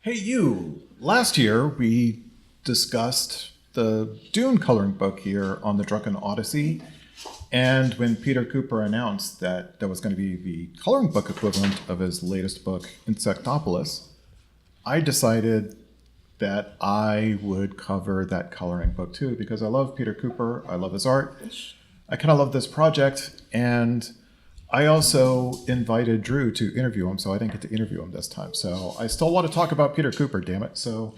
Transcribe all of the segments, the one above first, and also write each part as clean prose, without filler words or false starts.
Hey, you! Last year we discussed the Dune coloring book here on the Drunken Odyssey, and when Peter Kuper announced that was going to be the coloring book equivalent of his latest book, Insectopolis, I decided that I would cover that coloring book too, because I love Peter Kuper, I love his art, I kind of love this project, and I also invited Drew to interview him, so I didn't get to interview him this time. So I still want to talk about Peter Kuper, damn it. So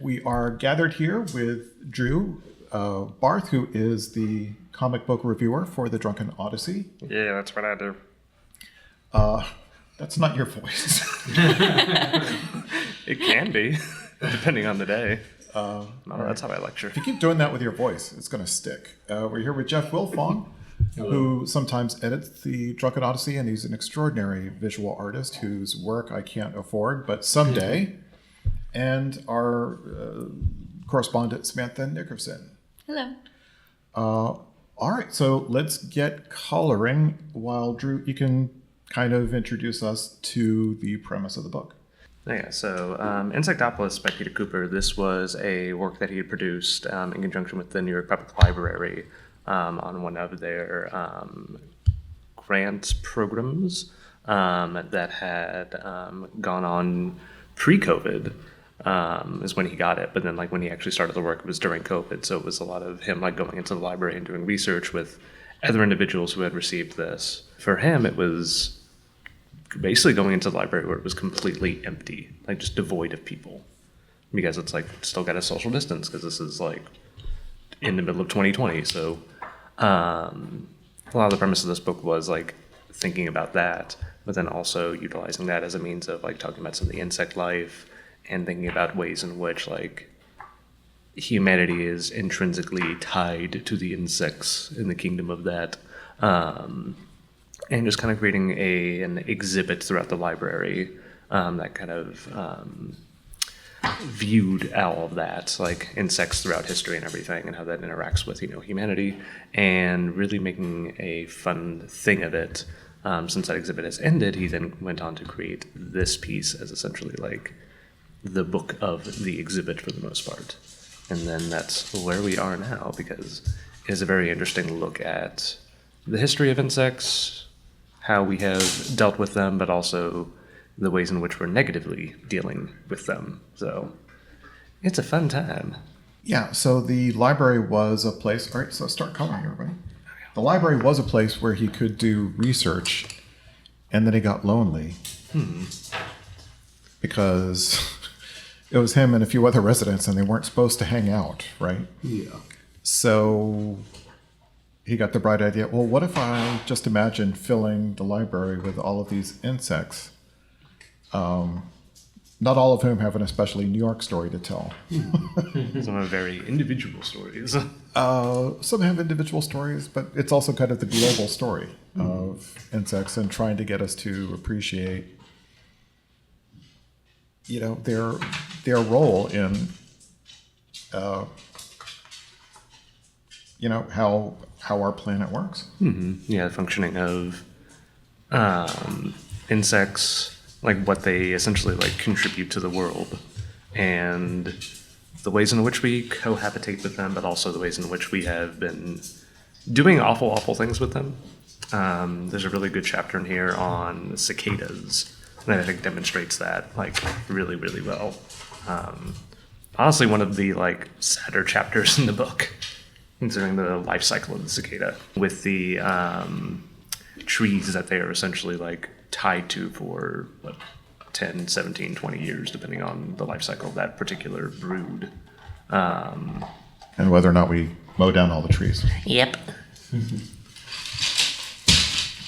we are gathered here with Drew Barth, who is the comic book reviewer for the Drunken Odyssey. Yeah, that's what I do. That's not your voice. It can be, depending on the day. No, that's how I lecture. If you keep doing that with your voice, it's going to stick. We're here with Jeff Wilfong. Hello. Who sometimes edits the Drunken Odyssey, and he's an extraordinary visual artist whose work I can't afford, but someday. And our correspondent, Samantha Nickerson. Hello. All right, so let's get coloring while Drew, you can kind of introduce us to the premise of the book. Yeah, so Insectopolis by Peter Kuper, this was a work that he had produced in conjunction with the New York Public Library on one of their grant programs that had gone on pre-COVID is when he got it. But then like when he actually started the work, it was during COVID. So it was a lot of him like going into the library and doing research with other individuals who had received this. For him, it was basically going into the library where it was completely empty, like just devoid of people. Because it's like still got a social distance because this is like in the middle of 2020. So a lot of the premise of this book was like thinking about that, but then also utilizing that as a means of like talking about some of the insect life and thinking about ways in which like humanity is intrinsically tied to the insects in the kingdom of that, and just kind of creating an exhibit throughout the library that kind of viewed all of that, like insects throughout history and everything, and how that interacts with, humanity, and really making a fun thing of it. Since that exhibit has ended, he then went on to create this piece as essentially like the book of the exhibit for the most part. And then that's where we are now, because it is a very interesting look at the history of insects, how we have dealt with them, but also the ways in which we're negatively dealing with them. So it's a fun time. Yeah, so the library was a place, all right, so start coloring, everybody. The library was a place where he could do research, and then he got lonely. Because it was him and a few other residents, and they weren't supposed to hang out, right? Yeah. So he got the bright idea, well, what if I just imagine filling the library with all of these insects? Not all of whom have an especially New York story to tell. Some are very individual stories. Some have individual stories, but it's also kind of the global story of insects and trying to get us to appreciate, their role in, how our planet works. Mm-hmm. Yeah, the functioning of insects, like what they essentially like contribute to the world, and the ways in which we cohabitate with them, but also the ways in which we have been doing awful things with them. There's a really good chapter in here on cicadas that I think demonstrates that like really, really well. Honestly, one of the like sadder chapters in the book, considering the life cycle of the cicada, with the trees that they are essentially like tied to for 10, 17, 20 years, depending on the life cycle of that particular brood. And whether or not we mow down all the trees. Yep.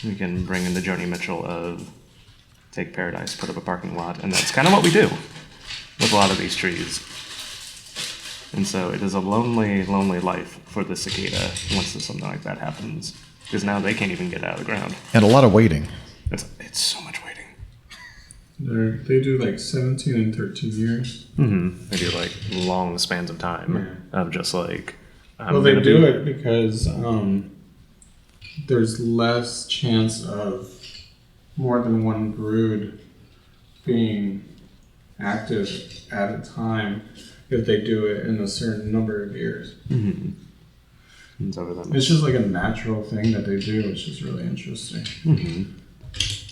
We can bring in the Joni Mitchell of take paradise, put up a parking lot, and that's kind of what we do with a lot of these trees. And so it is a lonely, lonely life for the cicada once something like that happens, because now they can't even get out of the ground. And a lot of waiting. It's so much waiting. They do like 17 and 13 years. Mm-hmm. They do like long spans of time of just like. Well, they do it because there's less chance of more than one brood being active at a time if they do it in a certain number of years. Mm-hmm. And so it's just like a natural thing that they do, which is really interesting. Mm-hmm.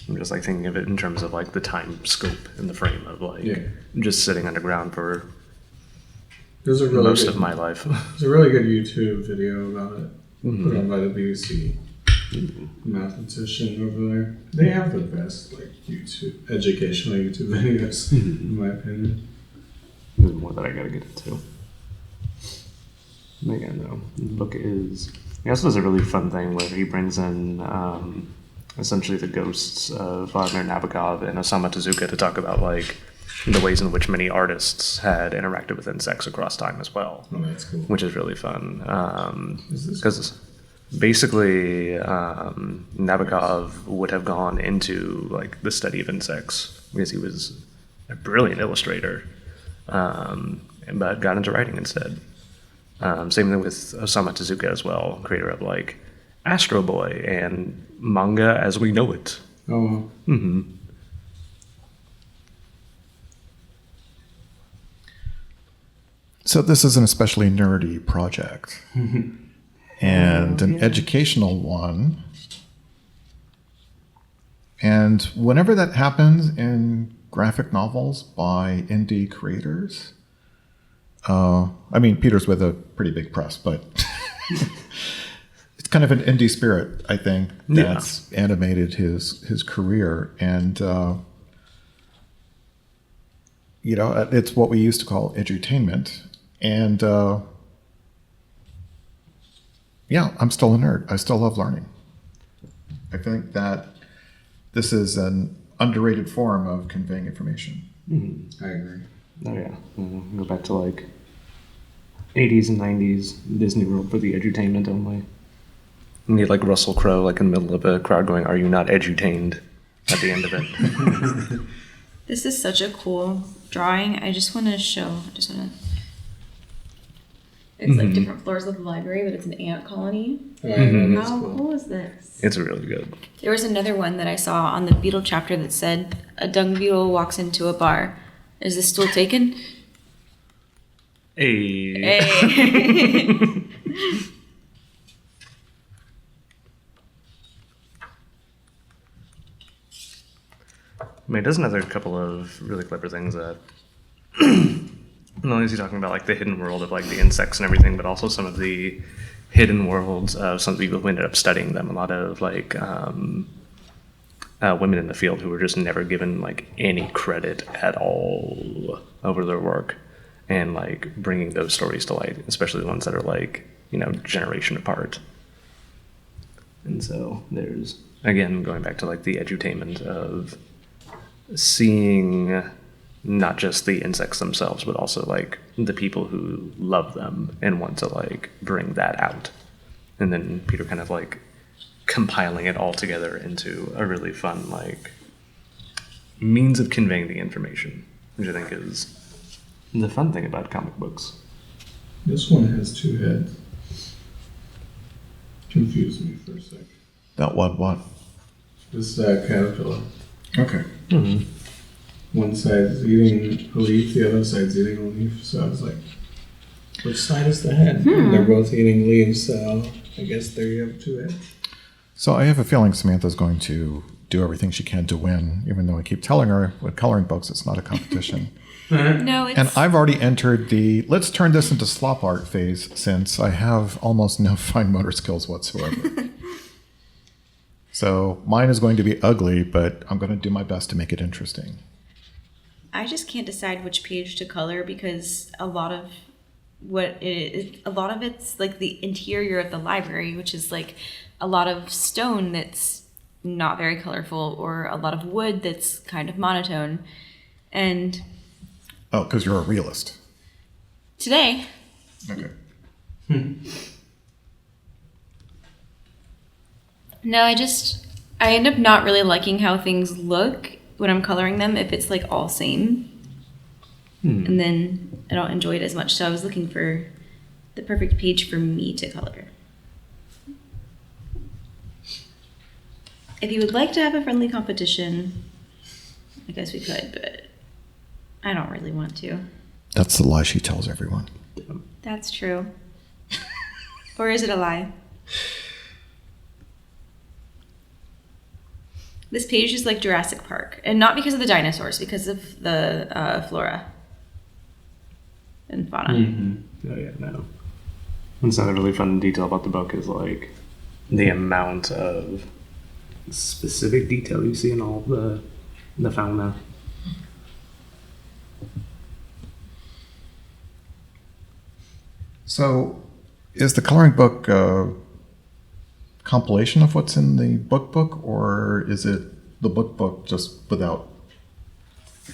I'm just like thinking of it in terms of like the time scope and the frame of like just sitting underground for most of my life. There's a really good YouTube video about it, put on by the BBC mathematician over there. They have the best like educational YouTube videos, in my opinion. There's more that I gotta get into. Again, though, the book is. He also does a really fun thing where he brings in essentially the ghosts of Vladimir Nabokov and Osamu Tezuka to talk about like the ways in which many artists had interacted with insects across time as well. Oh, that's cool. Which is really fun. Because basically, Nabokov would have gone into like the study of insects because he was a brilliant illustrator, but got into writing instead. Same thing with Osamu Tezuka as well, creator of like Astro Boy and manga as we know it. Oh, wow. Mm-hmm. So this is an especially nerdy project and an educational one. And whenever that happens in graphic novels by indie creators, I mean, Peter's with a pretty big press, but it's kind of an indie spirit, I think, that's animated his career. And, it's what we used to call edutainment. And, I'm still a nerd. I still love learning. I think that this is an underrated form of conveying information. Mm-hmm. I agree. Oh, yeah. Go back to like 80s and 90s Disney World for the edutainment only. You need like Russell Crowe like in the middle of a crowd going, "Are you not edutained?" at the end of it. This is such a cool drawing. I just want to show. It's like different floors of the library, but it's an ant colony. How cool is this? It's really good. There was another one that I saw on the beetle chapter that said, "A dung beetle walks into a bar. Is this stool taken?" Hey. I mean, it does another couple of really clever things that not only is he talking about like the hidden world of like the insects and everything, but also some of the hidden worlds of some people who ended up studying them. A lot of like women in the field who were just never given like any credit at all over their work, and like bringing those stories to light, especially the ones that are like, generation apart. And so there's, again, going back to like the edutainment of seeing not just the insects themselves, but also like the people who love them and want to like bring that out. And then Peter kind of like compiling it all together into a really fun like means of conveying the information, which I think is the fun thing about comic books. This one has two heads. Confused me for a sec. That what? This caterpillar. Okay. Mm-hmm. One side's eating a leaf, the other side's eating a leaf. So I was like, which side is the head? They're both eating leaves, so I guess there you have two heads. So I have a feeling Samantha's going to do everything she can to win, even though I keep telling her with coloring books it's not a competition. No, it's... And I've already entered the let's turn this into slop art phase since I have almost no fine motor skills whatsoever. So mine is going to be ugly, but I'm going to do my best to make it interesting. I just can't decide which page to color because a lot of it's like the interior of the library, which is like a lot of stone that's not very colorful, or a lot of wood that's kind of monotone. And Oh, because you're a realist. today, Okay. no, I end up not really liking how things look when I'm coloring them if it's like all same. And then I don't enjoy it as much. So I was looking for the perfect page for me to color. If you would like to have a friendly competition, I guess we could, but I don't really want to. That's the lie she tells everyone. That's true. Or is it a lie? This page is like Jurassic Park, and not because of the dinosaurs, because of the flora and fauna. Mm-hmm. Oh yeah, no. What's another really fun detail about the book is like the amount of specific detail you see in all the fauna. So, is the coloring book a compilation of what's in the book, or is it the book just without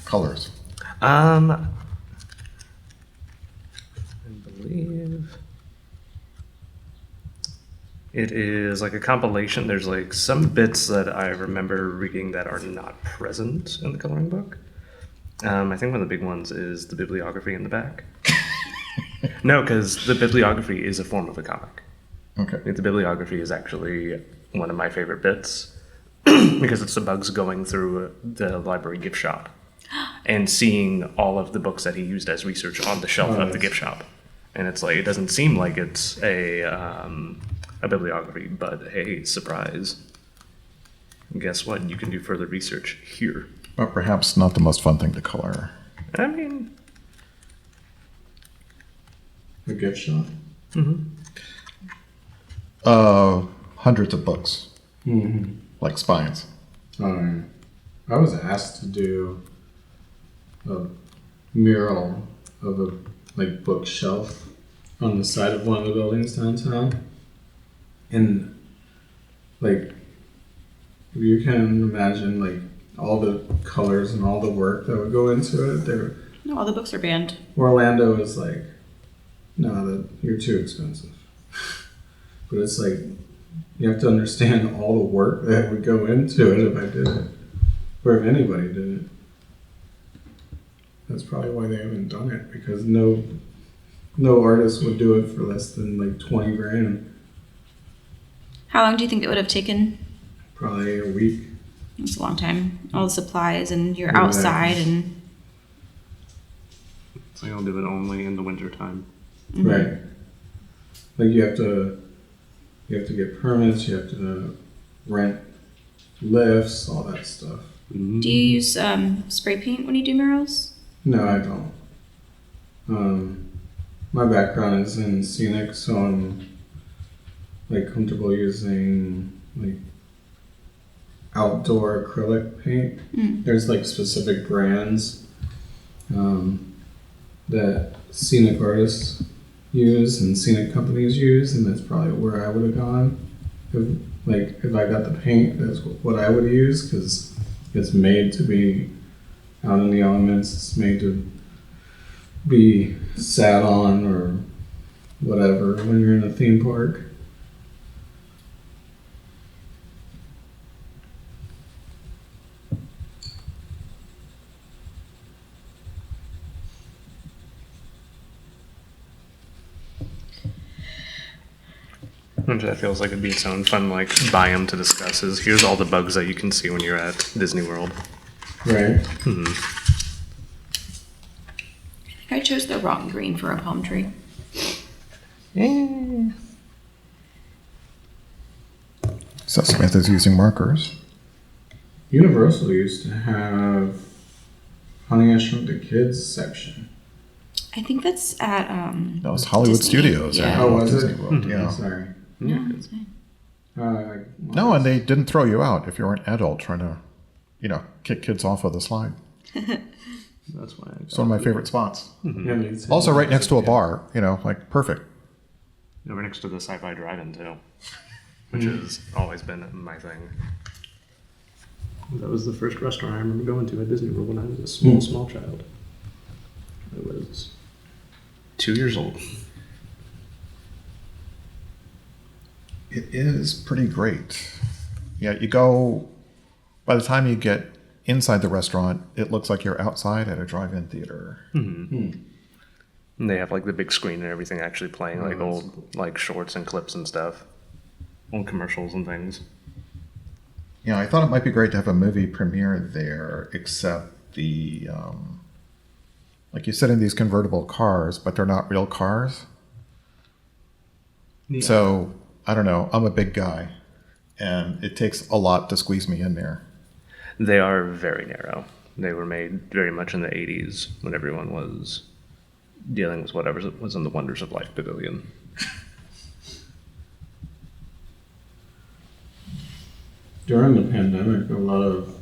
colors? I believe it is like a compilation. There's like some bits that I remember reading that are not present in the coloring book. I think one of the big ones is the bibliography in the back. No, because the bibliography is a form of a comic. Okay. The bibliography is actually one of my favorite bits because it's the bugs going through the library gift shop and seeing all of the books that he used as research on the shelf of the gift shop. And it's like, it doesn't seem like it's a bibliography, but hey, surprise. Guess what? You can do further research here. But perhaps not the most fun thing to color. I mean, The gift shop. Hundreds of books, Mm-hmm. like spines. I was asked to do a mural of a like bookshelf on the side of one of the buildings downtown, and like if you can imagine like all the colors and all the work that would go into it. No, all the books are banned. Orlando was like, no, you're too expensive. But it's like, you have to understand all the work that would go into it if I did it, or if anybody did it. That's probably why they haven't done it, because no artist would do it for less than like 20 grand. How long do you think it would have taken? Probably a week. It's a long time. All the supplies, and you're Exactly. outside, and so I'll do it only in the winter time. Right. Like you have to get permits, you have to rent lifts, all that stuff. do you use spray paint when you do murals? No, I don't. My background is in scenic, so I'm like comfortable using like outdoor acrylic paint. There's like specific brands that scenic artists use and scenic companies use, and that's probably where I would have gone. If I got the paint, that's what I would use, because it's made to be out in the elements. It's made to be sat on or whatever when you're in a theme park. Which that feels like it'd be its own fun like biome to discuss. Is here's all the bugs that you can see when you're at Disney World. Right. I think I chose the wrong green for a palm tree. So Samantha's using markers. Universal used to have Honey, I Shrunk the Kids section. I think that's at That was Hollywood Disney. Studios. Yeah. Oh, was Disney it? World, yeah. Sorry. No, it's fine. No, and they didn't throw you out if you were an adult trying to, kick kids off of the slide. That's why. It's one of my favorite spots. Mm-hmm. Also, right next to a bar. Like perfect. Over next to the Sci-Fi Drive-In too, which has always been my thing. That was the first restaurant I remember going to at Disney World when I was a small child. I was 2 years old. It is pretty great. Yeah, you go, by the time you get inside the restaurant, it looks like you're outside at a drive-in theater. And they have like the big screen and everything actually playing like old like shorts and clips and stuff. Old commercials and things. Yeah, I thought it might be great to have a movie premiere there, except the, like you sit in these convertible cars, but they're not real cars. Yeah. So, I don't know, I'm a big guy, and it takes a lot to squeeze me in there. They are very narrow. They were made very much in the 80s when everyone was dealing with whatever was in the Wonders of Life Pavilion. During the pandemic, a lot of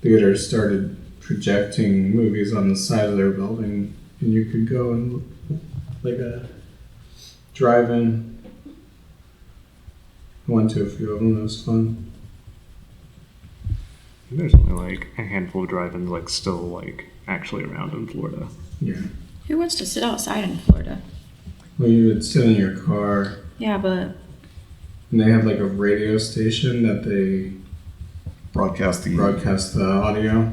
theaters started projecting movies on the side of their building, and you could go and like a drive-in. I went to a few of them. It was fun. There's only like a handful of drive-ins like still like actually around in Florida. Yeah. Who wants to sit outside in Florida? Well, you would sit in your car, Yeah, but and they have like a radio station that they Broadcast broadcast the audio.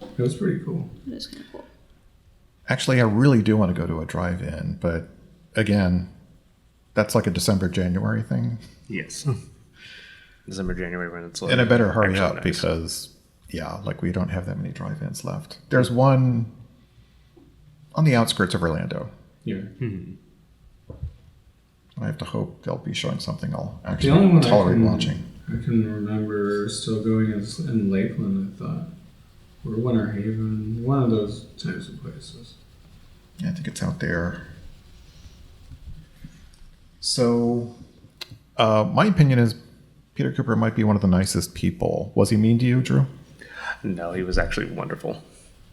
It was pretty cool. it is kind of cool. Actually, I really do want to go to a drive-in, but again, that's like a December, January thing. Yes. December, January when it's like. And I better hurry actually up nice. because, yeah, like we don't have that many drive-ins left. There's one on the outskirts of Orlando. Yeah. I have to hope they'll be showing something I'll The only actually one tolerate watching. I can remember still going is in Lakeland, I thought. Or Winter Haven. One of those types of places. Yeah, I think it's out there. So, my opinion is Peter Kuper might be one of the nicest people. Was he mean to you, Drew? No, he was actually wonderful.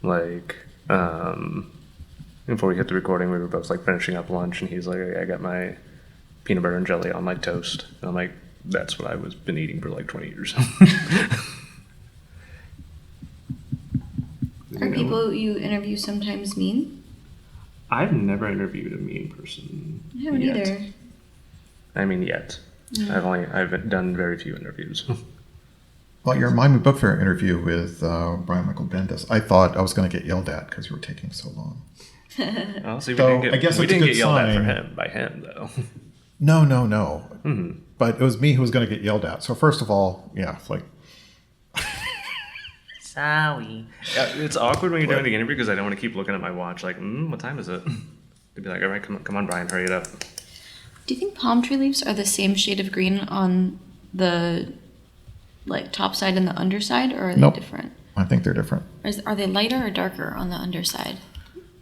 Like, before we hit the recording, we were both like finishing up lunch, and he's like, "I got my peanut butter and jelly on my toast," and I'm like, "That's what I was been eating for like 20 years." Are people you interview sometimes mean? I've never interviewed a mean person. I haven't yet. either. I mean, yet. I've done very few interviews. Well, your Miami Book Fair interview with Brian Michael Bendis, I thought I was going to get yelled at because you were taking so long. Well, see, So, I guess we it's a didn't good get yelled at sign. by him though. No. But it was me who was going to get yelled at. So first of all, yeah, like Sorry. Yeah, it's awkward when you're doing the interview because I don't want to keep looking at my watch. Like, what time is it? They'd be like, "All right, come on, Brian, hurry it up." Do you think palm tree leaves are the same shade of green on the like top side and the underside, or are they Nope. different? I think they're different. Are they lighter or darker on the underside?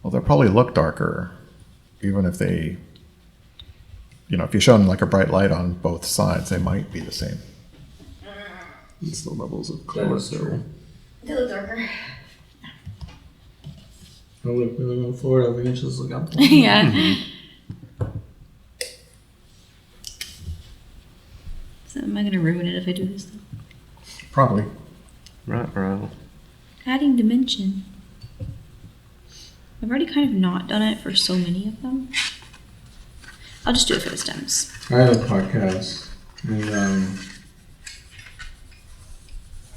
Well, they'll probably look darker, even if they, if you show them like a bright light on both sides, they might be the same. It's the levels of That is true. They look darker. Oh, look, we live in Florida. We can just look up. Yeah. So am I going to ruin it if I do this? Though? Probably. Right, bro. Adding dimension. I've already kind of not done it for so many of them. I'll just do it for the stems. I had a podcast, and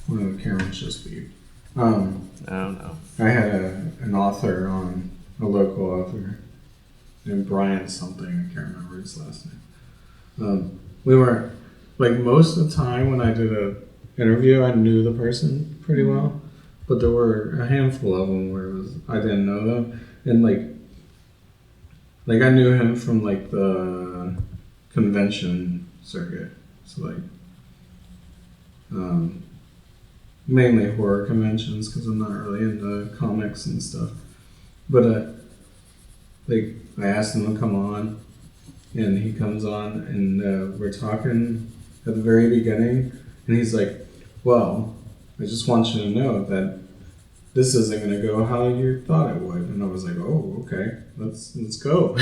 one of the cameras just beeped. Oh no. I had an author on, a local author, named Brian something. I can't remember his last name. We were, like, most of the time when I did a interview, I knew the person pretty well, but there were a handful of them where I didn't know them, and like I knew him from like the convention circuit, so like mainly horror conventions because I'm not really into comics and stuff. But like I asked him to come on, and he comes on, and we're talking at the very beginning, and he's like, "Well, I just want you to know that this isn't going to go how you thought it would." And I was like, "Oh, okay, let's go.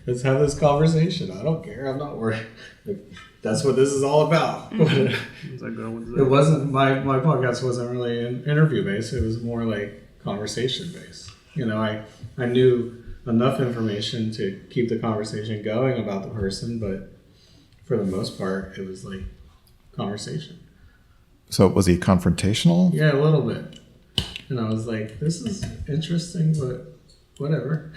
Let's have this conversation. I don't care. I'm not worried. Like, that's what this is all about. Is that girl with the- It wasn't my podcast wasn't really interview based. It was more like conversation based. I knew enough information to keep the conversation going about the person, but for the most part, it was like conversation. So was he confrontational? Yeah, a little bit. And I was like, this is interesting, but whatever.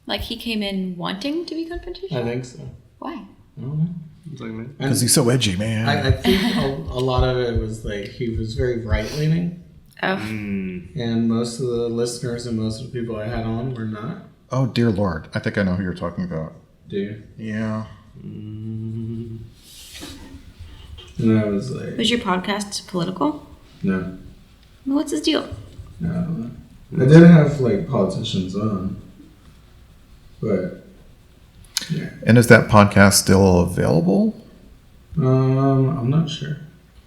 Like he came in wanting to be confrontational? I think so. Why? I don't know. It's like me. Because he's so edgy, man. I think a lot of it was like he was very right leaning, Oh. and most of the listeners and most of the people I had on were not. Oh, dear Lord. I think I know who you're talking about. Do you? Yeah. And I was like, Was your podcast political? no, Well, what's his deal? no, I don't know. I did have like politicians on, but yeah. And is that podcast still available? I'm not sure.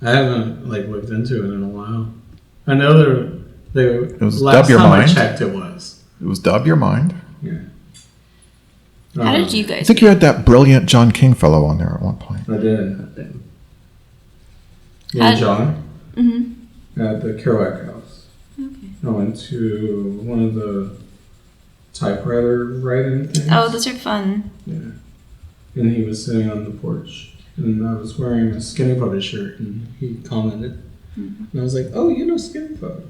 I haven't like looked into it in a while. I know they It was last Dub Your time I Mind. checked it was. It was Dub Your Mind. Yeah. How did you I guys? think you had that brilliant John King fellow on there at one point. I did. Me How- and John Mm-hmm. at the Kerouac House. Okay. I went to one of the typewriter writing things. Oh, those are fun. Yeah. And he was sitting on the porch. And I was wearing a Skinny Puppy shirt, and he commented. And I was like, oh, you know Skinny Puppy.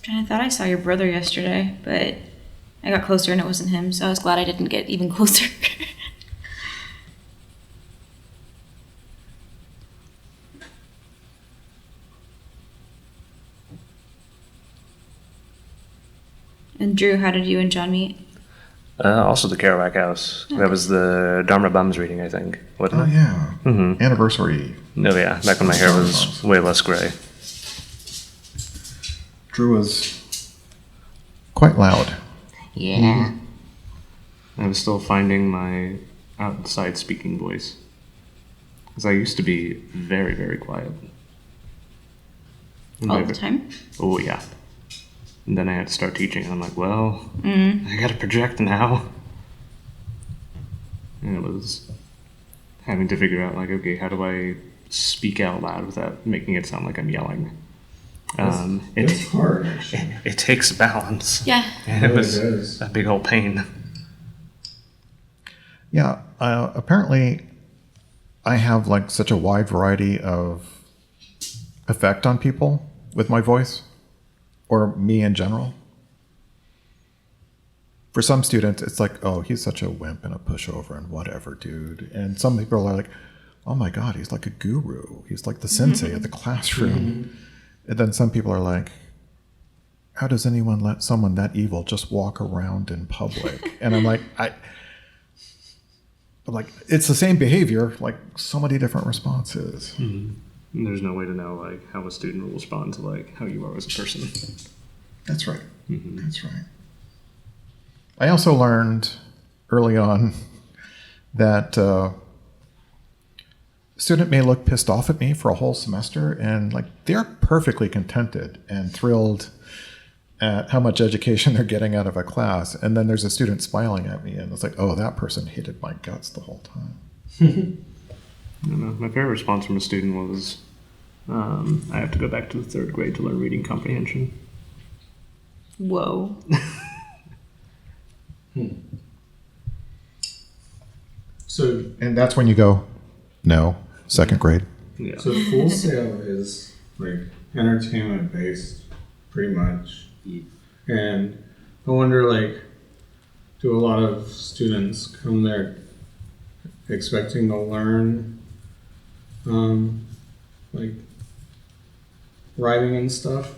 I thought I saw your brother yesterday, but I got closer and it wasn't him, so I was glad I didn't get even closer. And Drew, how did you and John meet? Also the Kerouac House. That was the Dharma Bums reading, I think. Wasn't Oh, it? yeah. Mm-hmm. Anniversary. No, yeah. Back when my hair was way less gray. Drew was quite loud. Yeah. I was still finding my outside speaking voice. Because I used to be very, very quiet. All the time? Oh, yeah. And then I had to start teaching, and I'm like, well, Mm. I gotta project now. And it was having to figure out, like, okay, how do I speak out loud without making it sound like I'm yelling? It's hard, actually. It takes balance. Yeah. And it really was does. a big old pain. Yeah. Apparently, I have like such a wide variety of effect on people with my voice, or me in general. For some students, it's like, oh, he's such a wimp and a pushover and whatever, dude. And some people are like, oh my God, he's like a guru. He's like the sensei of the classroom. And then some people are like, how does anyone let someone that evil just walk around in public? And I'm like, it's the same behavior, like so many different responses. And there's no way to know, like, how a student will respond to, like, how you are as a person. That's right. Mm-hmm. That's right. I also learned early on that a student may look pissed off at me for a whole semester, and like they're perfectly contented and thrilled at how much education they're getting out of a class. And then there's a student smiling at me, and it's like, oh, that person hated my guts the whole time. I don't know. My favorite response from a student was, I have to go back to the 3rd grade to learn reading comprehension. Whoa. So, And that's when you go, no, 2nd grade. Yeah. so Full Sail is like entertainment based, pretty much. And I wonder, like, do a lot of students come there expecting to learn, like, writing and stuff?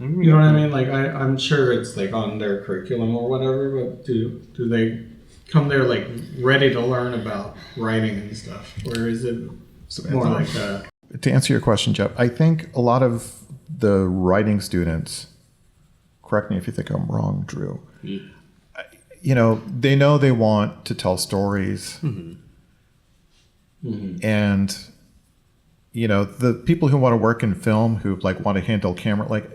You know what I mean? Like, I'm sure it's like on their curriculum or whatever, but do they come there like ready to learn about writing and stuff, or is it more like a To answer your question, Jeff, I think a lot of the writing students, correct me if you think I'm wrong, Drew, you know they want to tell stories. And, you know, the people who want to work in film, who like want to handle camera, like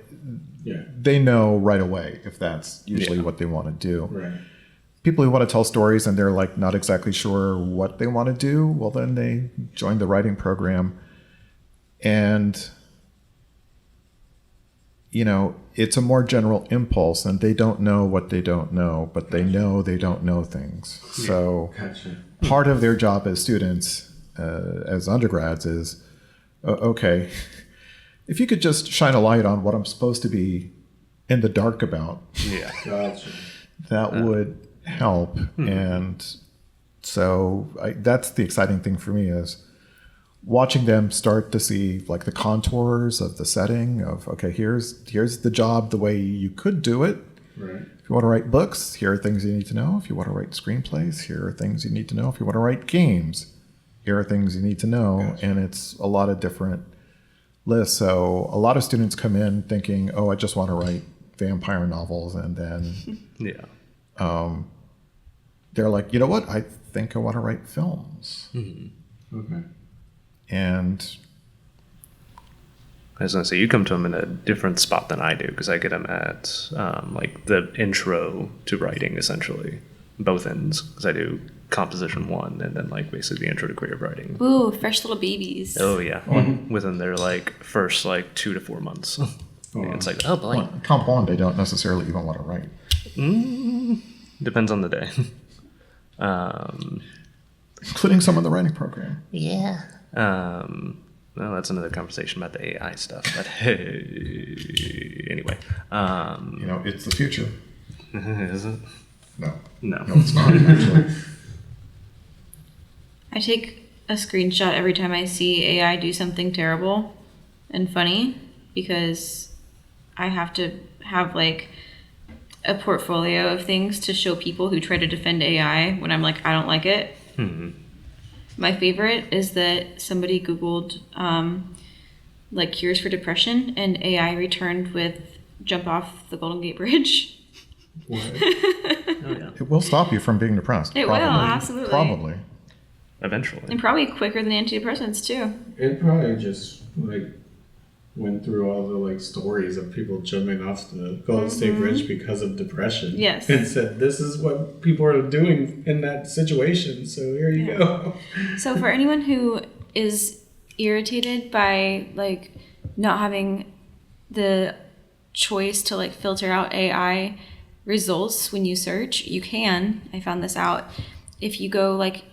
yeah, they know right away if that's usually what they want to do. right, people who want to tell stories and they're like not exactly sure what they want to do, well, then they join the writing program. And, it's a more general impulse, and they don't know what they don't know, but they know they don't know things. So Gotcha. part of their job as students, as undergrads, is, okay, if you could just shine a light on what I'm supposed to be in the dark about, Yeah. Gotcha. that would help. And so that's the exciting thing for me, is watching them start to see like the contours of the setting of, okay, here's the job the way you could do it. Right. If you want to write books, here are things you need to know. If you want to write screenplays, here are things you need to know. If you want to write games, here are things you need to know. Gotcha. And it's a lot of different lists. So a lot of students come in thinking, oh, I just want to write vampire novels. And then Yeah. they're like, you know what? I think I want to write films. Okay. And I was gonna say, you come to them in a different spot than I do, because I get them at like the intro to writing, essentially, both ends, because I do composition 1 and then like basically the intro to creative writing. Ooh, fresh little babies. Oh yeah, within their like first like 2 to 4 months. And it's like, oh boy, well, Comp 1, they don't necessarily even want to write. depends on the day. Including some in the writing program. Yeah. Well, that's another conversation about the AI stuff. But anyway, It's the future. is it? No. No. No, it's not, actually. I take a screenshot every time I see AI do something terrible and funny, because I have to have like a portfolio of things to show people who try to defend AI when I'm like, I don't like it. My favorite is that somebody Googled like cures for depression, and AI returned with jump off the Golden Gate Bridge. What? Oh yeah. It will stop you from being depressed. It will, absolutely. Probably. Eventually. And probably quicker than antidepressants too. It probably just like went through all the like stories of people jumping off the Golden State Bridge because of depression. Yes. And said, this is what people are doing in that situation. So here you go. So for anyone who is irritated by like not having the choice to like filter out AI results when you search, you can. I found this out. If you go like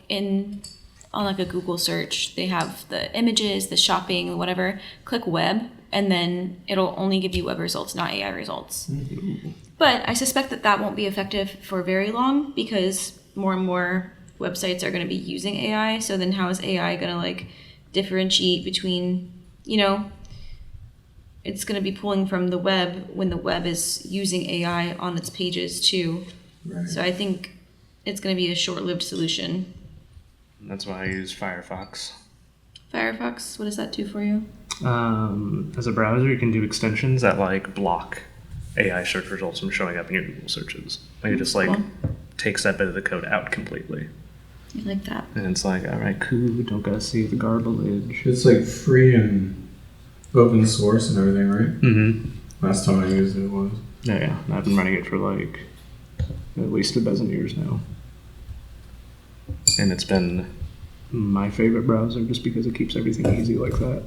on like a Google search, they have the images, the shopping, whatever, click web, and then it'll only give you web results, not AI results. But I suspect that won't be effective for very long, because more and more websites are going to be using AI. So then how is AI going to like differentiate between, it's going to be pulling from the web when the web is using AI on its pages too. Right. So I think it's going to be a short-lived solution. That's why I use Firefox. Firefox, what does that do for you? As a browser, you can do extensions that like block AI search results from showing up in your Google searches. Like it just like Cool. takes that bit of the code out completely. I like that. And it's like, all right, cool, don't gotta see the garbage. It's like free and open source and everything, right? Mm-hmm. Last time I used it was. Yeah. And I've been running it for like at least a dozen years now. And it's been my favorite browser just because it keeps everything easy like that.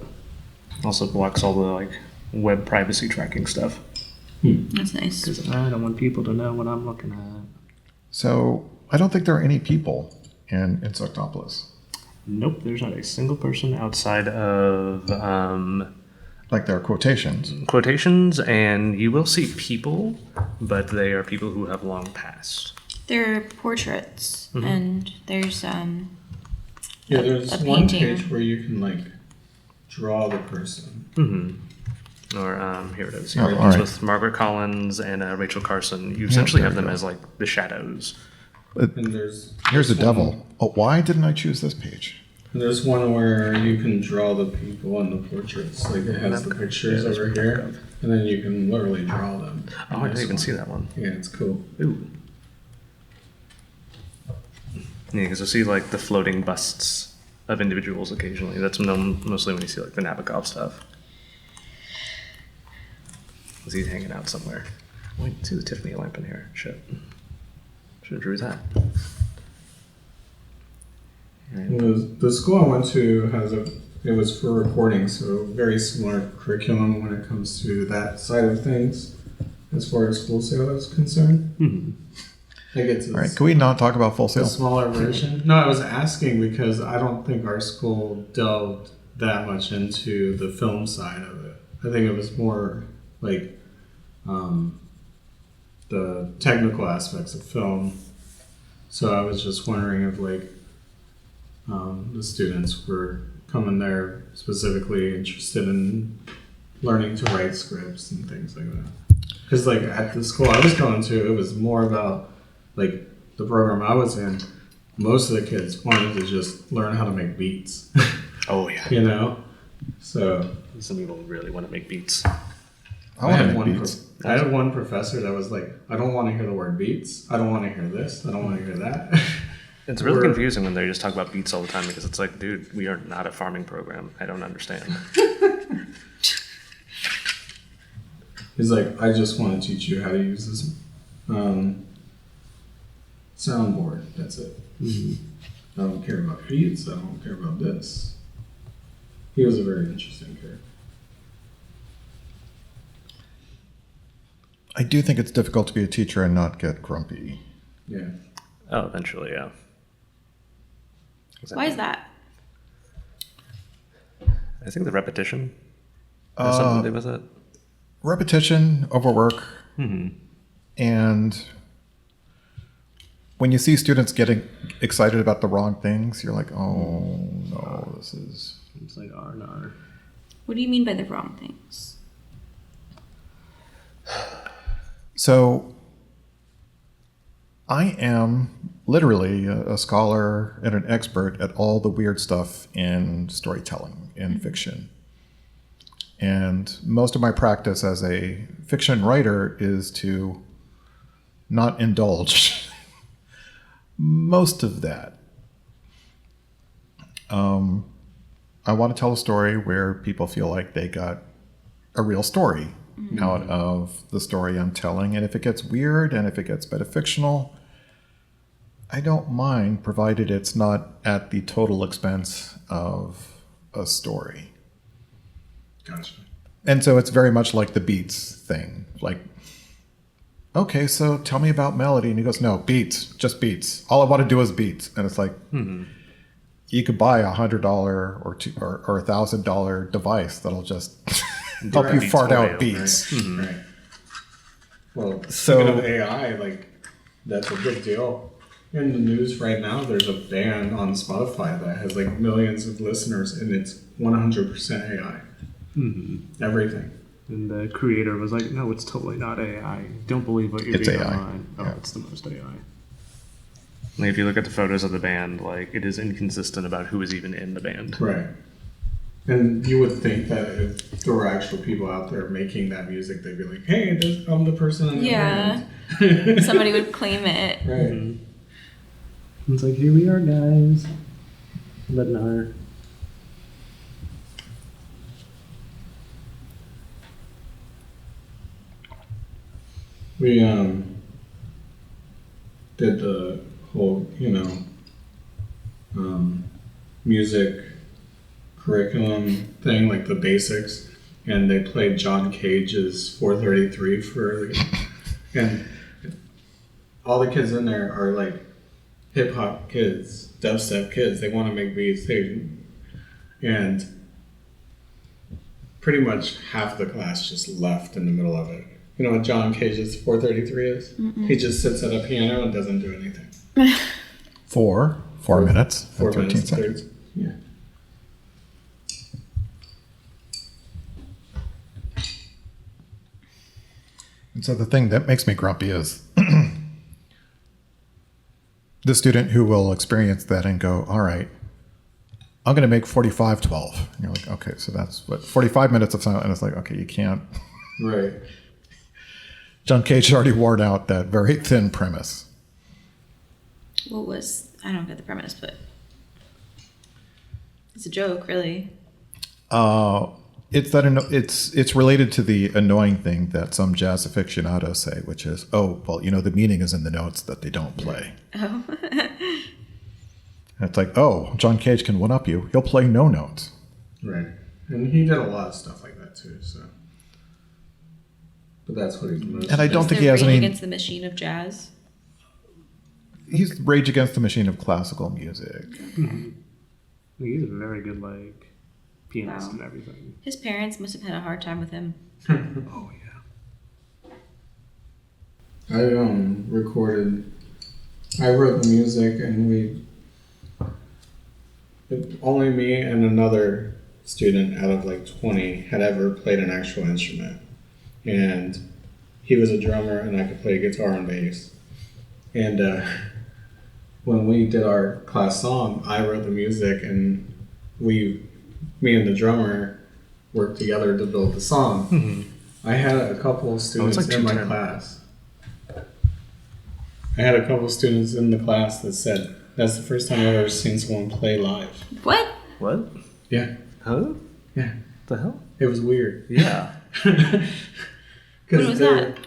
Also blocks all the like web privacy tracking stuff. That's nice. Because I don't want people to know what I'm looking at. So I don't think there are any people in Insectopolis. Nope, there's not a single person outside of Like there are quotations. quotations, and you will see people, but they are people who have long passed. They're portraits, and there's Yeah, there's a one painting. page where you can like draw the person. Mm-hmm. Or here it is. Here Oh, it is all right. with Margaret Collins and Rachel Carson. You essentially there have we them go. as like the shadows. And there's Here's the this one- devil. Oh, why didn't I choose this page? There's one where you can draw the people and the portraits. Like it has the pictures Yeah, that's over here, and then you can literally draw them. Oh, I didn't even see that one. Yeah, it's cool. Ooh. Yeah, because I see like the floating busts of individuals occasionally. That's mostly when you see like the Nabokov stuff. Is he hanging out somewhere? Wait, see the Tiffany lamp in here. Shit. Should drew that. The school I went to it was for recording, so very similar curriculum when it comes to that side of things, as far as Full Sail is concerned. Mm-hmm. Like it's All right, can we not talk about Full a Sail? smaller version. No, I was asking because I don't think our school delved that much into the film side of it. I think it was more like the technical aspects of film. So I was just wondering if like the students were coming there specifically interested in learning to write scripts and things like that. Because like at the school I was going to, it was more about like the program I was in. Most of the kids wanted to just learn how to make beats. Oh yeah. You know, so Some people really want to make beats. I want to make beats. I had one professor that was like, I don't want to hear the word beats. I don't want to hear this. I don't want to hear that. It's really confusing when they just talk about beats all the time because it's like, dude, we are not a farming program. I don't understand. He's like, I just want to teach you how to use this soundboard. That's it. I don't care about beats. I don't care about this. He was a very interesting character. I do think it's difficult to be a teacher and not get grumpy. Yeah. Oh, eventually, yeah. Why is that? I think the repetition has something to do with it. Repetition, overwork, and when you see students getting excited about the wrong things, you're like, oh no, this is... It's like R&R. What do you mean by the wrong things? So I am literally a scholar and an expert at all the weird stuff in storytelling, in fiction. And most of my practice as a fiction writer is to not indulge most of that. I want to tell a story where people feel like they got a real story out of the story I'm telling. And if it gets weird and if it gets metafictional, I don't mind, provided it's not at the total expense of a story. Gotcha. And so it's very much like the beats thing. Like, okay, so tell me about melody. And he goes, no, beats, just beats. All I want to do is beats. And it's like, you could buy $100 or $1,000 device that'll just help you Beats fart for out you, beats. Right. Right. Well, So- speaking of AI, like, that's a big deal. In the news right now, there's a band on Spotify that has like millions of listeners, and it's 100% AI. Everything. And the creator was like, no, it's totally not AI. Don't believe what you're It's reading AI. online. Oh, Yeah. it's the most AI. Like if you look at the photos of the band, like it is inconsistent about who is even in the band. Right. And you would think that if there were actual people out there making that music, they'd be like, hey, I'm the person in the Yeah. band. Somebody would claim it. Right. It's like, here we are, guys. Letting our... We did the whole, music curriculum thing, like the basics, and they played John Cage's 433 and all the kids in there are like hip hop kids, dubstep kids. They want to make beats, and pretty much half the class just left in the middle of it. You know what John Cage's 433 is? He just sits at a piano and doesn't do anything. For 4 minutes and 4 13 minutes, seconds. 30. Yeah. And so the thing that makes me grumpy is the student who will experience that and go, all right, I'm going to make 45/12. And you're like, okay, so that's what, 45 minutes of sound. And it's like, okay, you can't. Right. John Cage already worn out that very thin premise. I don't get the premise, but it's a joke, really. It's that it's related to the annoying thing that some jazz aficionados say, which is, oh, well, the meaning is in the notes that they don't play. Oh. And it's like, oh, John Cage can one up you. He'll play no notes. Right. And he did a lot of stuff like that too, so. But that's what he's most. And I don't Is think there he has Rage any. Against the Machine of Jazz. He's Rage Against the Machine of classical music. He's a very good like pianist Wow. and everything. His parents must have had a hard time with him. Oh yeah. I recorded. I wrote the music, and only me and another student out of like 20 had ever played an actual instrument, and he was a drummer, and I could play guitar and bass. And when we did our class song, I wrote the music, and me and the drummer worked together to build the song. I had a couple of students like in my 210. class. I had a couple of students in the class that said, that's the first time I've ever seen someone play live. What? What? Yeah, Huh? yeah. The hell? It was weird. Yeah. When Because was that?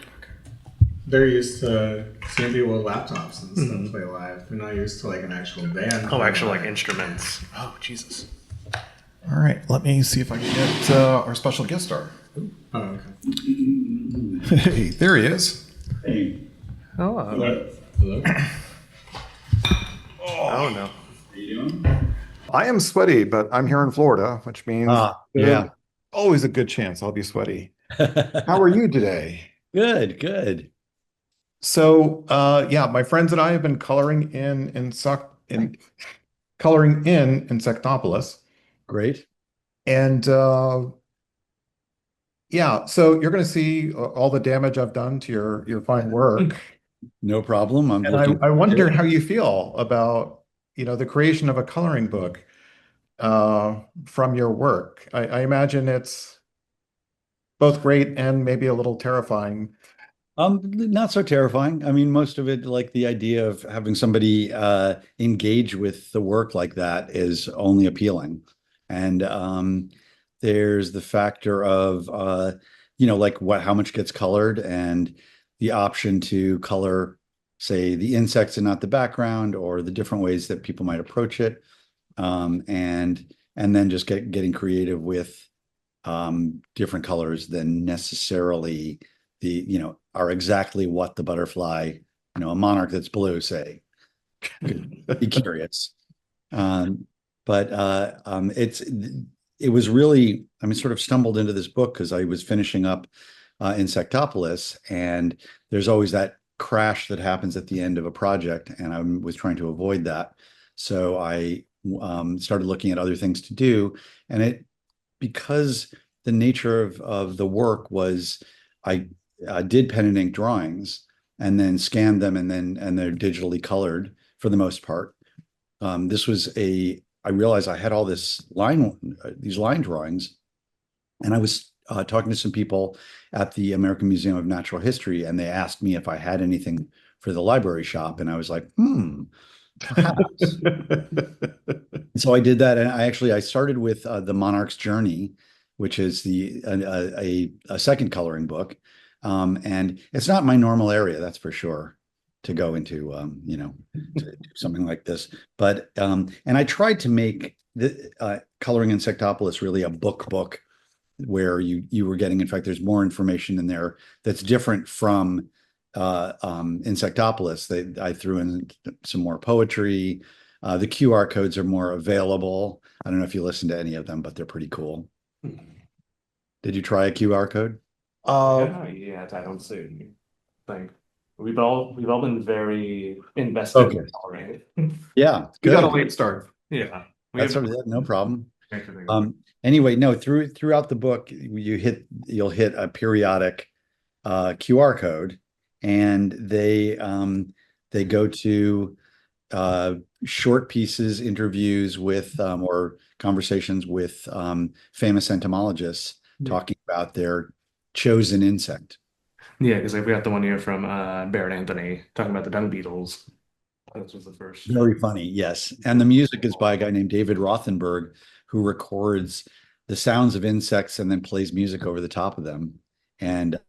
they're used to seeing people with laptops and stuff play live. They're not used to like an actual band. Oh, play actual like live. instruments. Oh, Jesus. All right, let me see if I can get our special guest star. Oh, okay. Hey, there he is. Hey, Oh, Hello? oh no. how you doing? I am sweaty, but I'm here in Florida, which means Yeah. always a good chance I'll be sweaty. How are you today? Good, good. So, yeah, my friends and I have been coloring in Insectopolis, Great. and yeah, so you're going to see all the damage I've done to your fine work, No problem. I'm and looking. I wonder how you feel about the creation of a coloring book from your work. I imagine it's both great and maybe a little terrifying. Not so terrifying. I mean, most of it, like the idea of having somebody engage with the work like that is only appealing. And there's the factor of like how much gets colored and the option to color, say, the insects and not the background, or the different ways that people might approach it. And then just getting creative with different colors than necessarily are exactly what the butterfly, a monarch that's blue, say. Be curious. But it was really, I mean, sort of stumbled into this book because I was finishing up Insectopolis, and there's always that crash that happens at the end of a project, and I was trying to avoid that. So I started looking at other things to do, and because the nature of the work was I did pen and ink drawings and then scanned them, and they're digitally colored for the most part. I realized I had all these line drawings, and I was talking to some people at the American Museum of Natural History, and they asked me if I had anything for the library shop, and I was like, perhaps. So I did that, and I started with The Monarch's Journey, which is a second coloring book, and it's not my normal area, that's for sure, to go into to do something like this. But and I tried to make the Coloring Insectopolis really a book where you were getting, in fact, there's more information in there that's different from Insectopolis. I threw in some more poetry. The QR codes are more available. I don't know if you listen to any of them, but they're pretty cool. Did you try a QR code? Yeah, I don't see anything. We've all been very invested Okay. in coloring. Yeah, You got a good. late start. Yeah. That's no problem. Um, Anyway, no, throughout the book, you'll hit a periodic QR code, and they go to short pieces, interviews with or conversations with famous entomologists talking about their chosen insect. Yeah, because we got the one here from Barrett Anthony talking about the dung beetles. This was the first. Very funny, yes. And the music is by a guy named David Rothenberg, who records the sounds of insects and then plays music over the top of them. And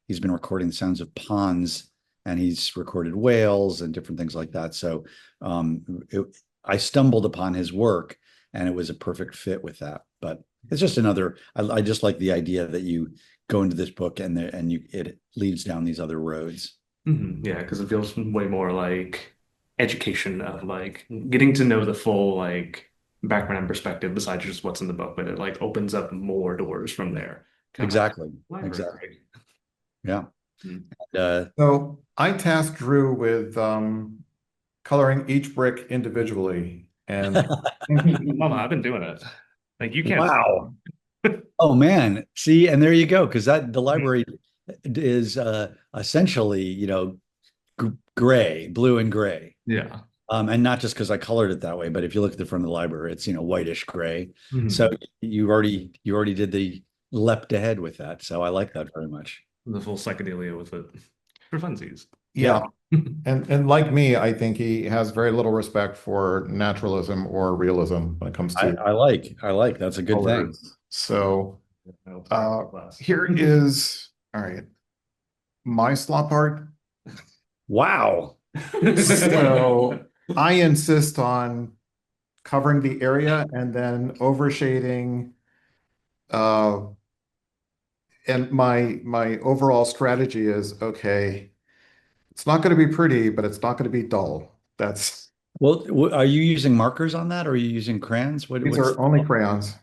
he's been recording the sounds of ponds, and he's recorded whales and different things like that. So I stumbled upon his work, and it was a perfect fit with that. But it's just another. I just like the idea that you go into this book and it leads down these other roads. Yeah, because it feels way more like education of like getting to know the full like background and perspective besides just what's in the book, but it like opens up more doors from there. Kind of Exactly. like Exactly. library. Yeah. Mm. So I tasked Drew with coloring each brick individually. And Mama, I've been doing it. Like you can't see. Wow. Oh man. See, and there you go. Because the library is essentially, gray, blue and gray. Yeah. And not just because I colored it that way, but if you look at the front of the library, it's whitish gray. Mhm. So you already did the leapt ahead with that. So I like that very much. The full psychedelia with it for funsies. yeah, and like me, I think he has very little respect for naturalism or realism when it comes to I like that's a good thing. colors. So Class. here is, all right, my slop art. Wow. So I insist on covering the area and then overshading. And my overall strategy is, okay, it's not going to be pretty, but it's not going to be dull. That's Well, are you using markers on that, or are you using crayons? These What's are only crayons.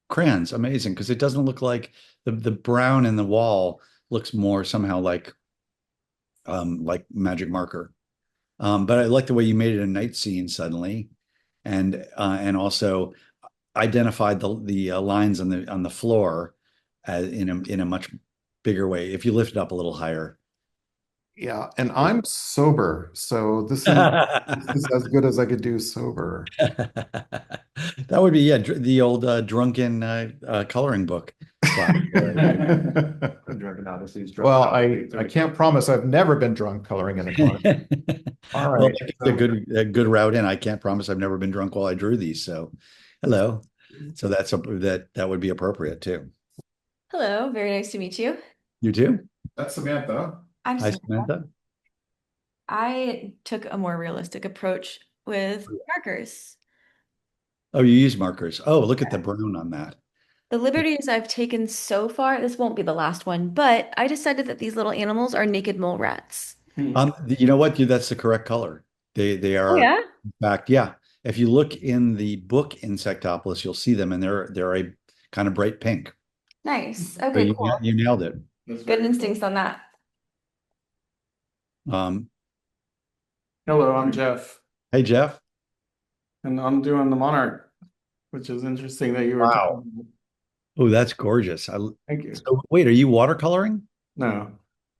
crayons? Amazing, because it doesn't look like the brown in the wall looks more somehow like magic marker. But I like the way you made it a night scene suddenly, and also identified the lines on the floor in a much bigger way. If you lift it up a little higher. Yeah, and I'm sober, so this is as good as I could do sober. That would be, yeah, the old drunken coloring book class. Drunken Odysseys. Well, I can't promise I've never been drunk coloring in a comic. All Well, right. that's a good route in. I can't promise I've never been drunk while I drew these. So, hello. So that would be appropriate too. Hello, very nice to meet you. You too? That's Samantha. I'm Hi, Samantha. Samantha. I took a more realistic approach with markers. Oh, you use markers. Oh, look at the brown on that. The liberties I've taken so far, this won't be the last one, but I decided that these little animals are naked mole rats. You know what? That's the correct color. They Oh are, yeah? in fact, yeah. If you look in the book Insectopolis, you'll see them, and they're a kind of bright pink. Nice. So Okay, cool. you nailed it. Good instincts on that. Um, Hello, I'm Jeff, hey, Jeff. and I'm doing the Monarch, which is interesting that you were Wow. talking about. Oh, that's gorgeous. Thank you. So wait, are you watercoloring? No,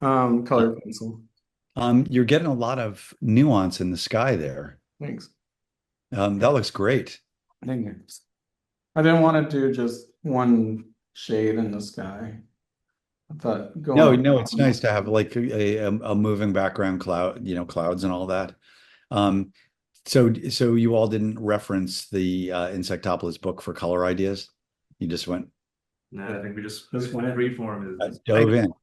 color pencil. You're getting a lot of nuance in the sky there. Thanks. That looks great. Thank you. I didn't want to do just one shade in the sky. I thought No, it's nice to have like a moving background clouds and all that. So you all didn't reference the Insectopolis book for color ideas? You just went No, I think we just went free form is dove in.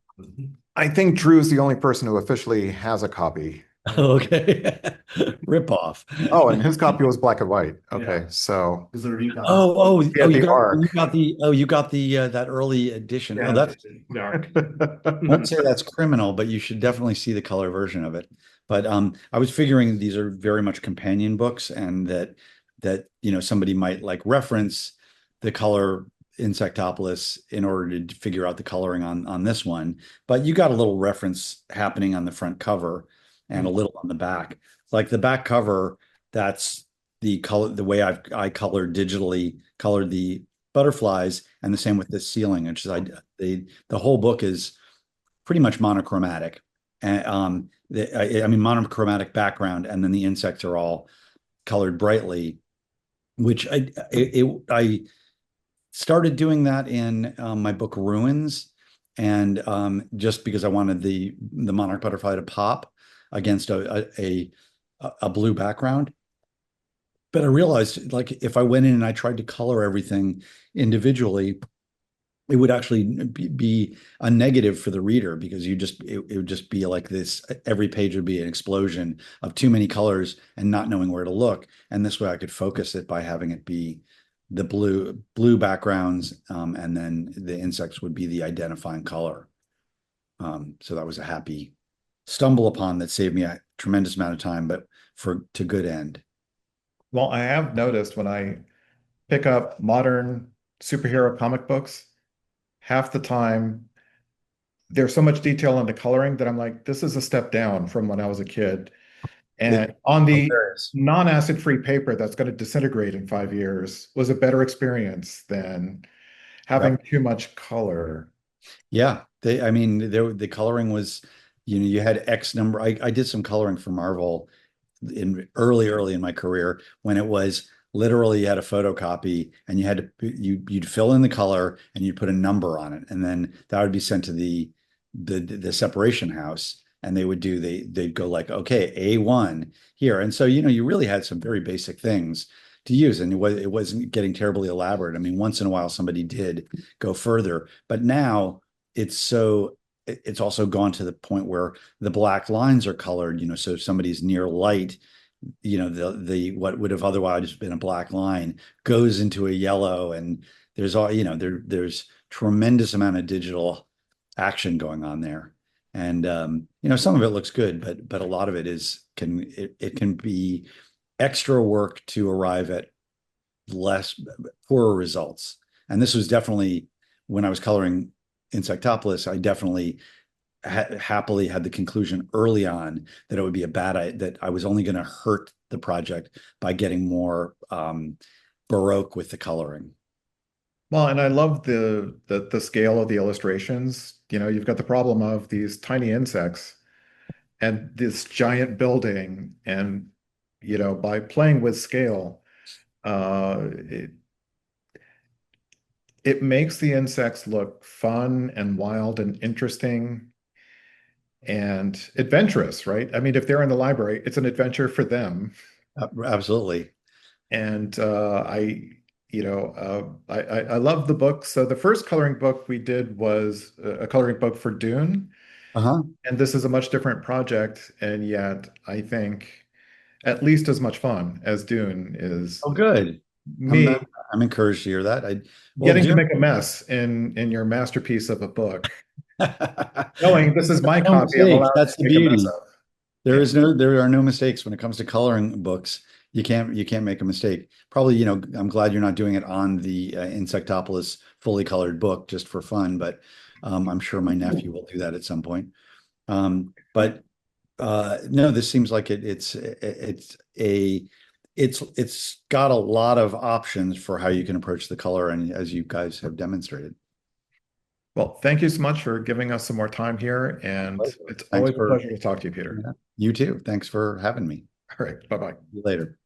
I think Drew's the only person who officially has a copy. Okay. Rip off. Oh, and his copy was black and white. Okay, Yeah. so is the recon. You got the that early edition. Yeah, Oh, that's dark. I wouldn't say that's criminal, but you should definitely see the color version of it. But I was figuring these are very much companion books, and that somebody might like reference the color Insectopolis in order to figure out the coloring on this one. But you got a little reference happening on the front cover and a little on the back. Like the back cover, that's the color, the way I colored the butterflies, and the same with the ceiling, which is the whole book is pretty much monochromatic. And I mean monochromatic background, and then the insects are all colored brightly, which I started doing that in my book Ruins, and just because I wanted the monarch butterfly to pop against a blue background. But I realized, like, if I went in and I tried to color everything individually, it would actually be a negative for the reader, because it would just be like this. Every page would be an explosion of too many colors and not knowing where to look. And this way I could focus it by having it be the blue backgrounds, and then the insects would be the identifying color. So that was a happy stumble upon that saved me a tremendous amount of time, but to good end. Well, I have noticed when I pick up modern superhero comic books, half the time there's so much detail in the coloring that I'm like, this is a step down from when I was a kid. And on Oh, the there is. non-acid free paper that's going to disintegrate in 5 years was a better experience than having Yep. too much color. Yeah, I mean, the coloring was, you had X number. I did some coloring for Marvel in early in my career, when it was literally you had a photocopy and you had to you'd fill in the color and you'd put a number on it, and then that would be sent to the separation house, and they'd go like, okay, A1 here. And so, you really had some very basic things to use, and it wasn't getting terribly elaborate. I mean, once in a while somebody did go further, but now it's also gone to the point where the black lines are colored, so if somebody's near light, the what would have otherwise been a black line goes into a yellow, and there's all, there's tremendous amount of digital action going on there. And some of it looks good, but a lot of it it can be extra work to arrive at less poorer results. And this was definitely, when I was coloring Insectopolis, I definitely happily had the conclusion early on that it would be that I was only going to hurt the project by getting more Baroque with the coloring. Well, and I love the scale of the illustrations. You've got the problem of these tiny insects and this giant building, and by playing with scale, it makes the insects look fun and wild and interesting and adventurous, right? I mean, if they're in the library, it's an adventure for them. Absolutely. And I love the book. So the first coloring book we did was a coloring book for Dune, Uh-huh. and this is a much different project, and yet I think at least as much fun as Dune is. Oh, good. I'm Me I'm encouraged to hear that. Well, getting to Dune. make a mess in your masterpiece of a book, knowing this is my No copy, I'm mistakes. allowed That's to the make a mess beauty. of. Yeah. There are no mistakes when it comes to coloring books. You can't make a mistake. Probably, I'm glad you're not doing it on the Insectopolis fully colored book just for fun, but I'm sure my nephew will do that at some point. But no, this seems like it's got a lot of options for how you can approach the color, and as you guys have demonstrated. Well, thank you so much for giving us some more time here, and it's Thanks always a for pleasure to talk to you, Peter. You too. Thanks for having me. All right, bye-bye. See you later.